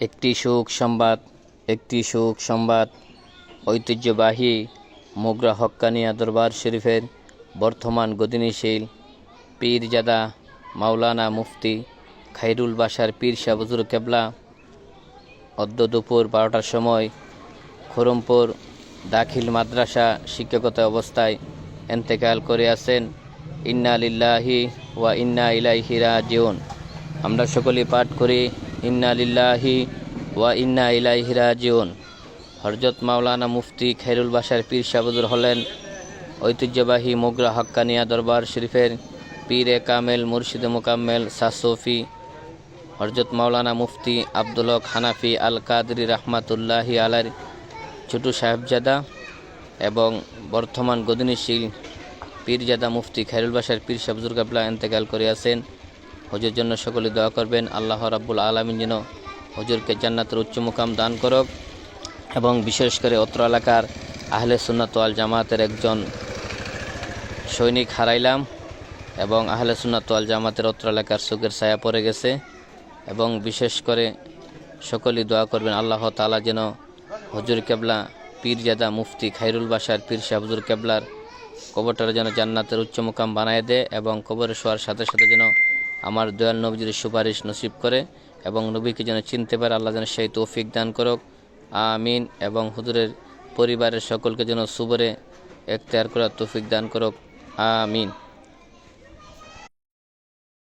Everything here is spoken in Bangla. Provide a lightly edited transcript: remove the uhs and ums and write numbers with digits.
একটি সুখ সংবাদ ঐতিহ্যবাহী মোগরা হক্কানিয়া দরবার শরীফের বর্তমান গদিনীশীল পীরজাদা মাওলানা মুফতি খায়রুল বাশার পীর শাহ হুজুর কেবলা অদ্য দুপুর 12টার সময় খরমপুর দাখিল মাদ্রাসা শিক্ষকতা অবস্থায় ইন্তেকাল করে আছেন। ইন্না লিল্লাহি ওয়া ইন্না ইলাইহি রাজিউন। আমরা সকলেই পাঠ করি ইন্না লিল্লাহি ওয়া ইন্না ইলাইহি রাজিউন। হযরত মাওলানা মুফতি খায়রুল বাশার পীর শাহ হুজুর হলেন ঐতিহ্যবাহী মোগরা হক্কানিয়া দরবার শরীফের পীরে কামেল মুর্শিদে মোকাম্মেল সাসফি হযরত মাওলানা মুফতি আব্দুল হক হানাফি আল কাদরি রহমাতুল্লাহি আলাইহির ছোট সাহেবজাদা এবং বর্তমান গদিনীশীল পীরজাদা মুফতি খায়রুল বাশার পীর শাহ হুজুর কেবলা ইন্তেকাল করে আছেন। হুজুরের জন্য সকলে দোয়া করবেন, আল্লাহ রাব্বুল আলামিন যেন হুজুরকে জান্নাতের উচ্চ মুকাম দান করুক এবং বিশেষ করে অত্র এলাকার আহলে সুন্নাত ওয়াল জামাতের একজন সৈনিক হারাইলাম এবং আহলে সুন্নাত ওয়াল জামাতের অত্র এলাকার চোখের ছায়া পড়ে গেছে এবং বিশেষ করে সকলেই দোয়া করবেন আল্লাহ তাআলা যেন হুজুর কেবলা পীরজাদা মুফতি খায়রুল বাশার পীর শাহ হুজুর কেবলার কবরটার যেন জান্নাতের উচ্চ মুকাম বানায় দেয় এবং কবরে শোয়ার সাথে সাথে যেন আমার দয়াল নবীর সুপারিশ নসিব করে এবং নবীকে যেন চিনতে পারে আল্লাহ যেন সেই তৌফিক দান করুক, আমিন। এবং হুজুরের পরিবারের সকলকে যেন সুবরে এখতিয়ার করার তৌফিক দান করুক, আমিন।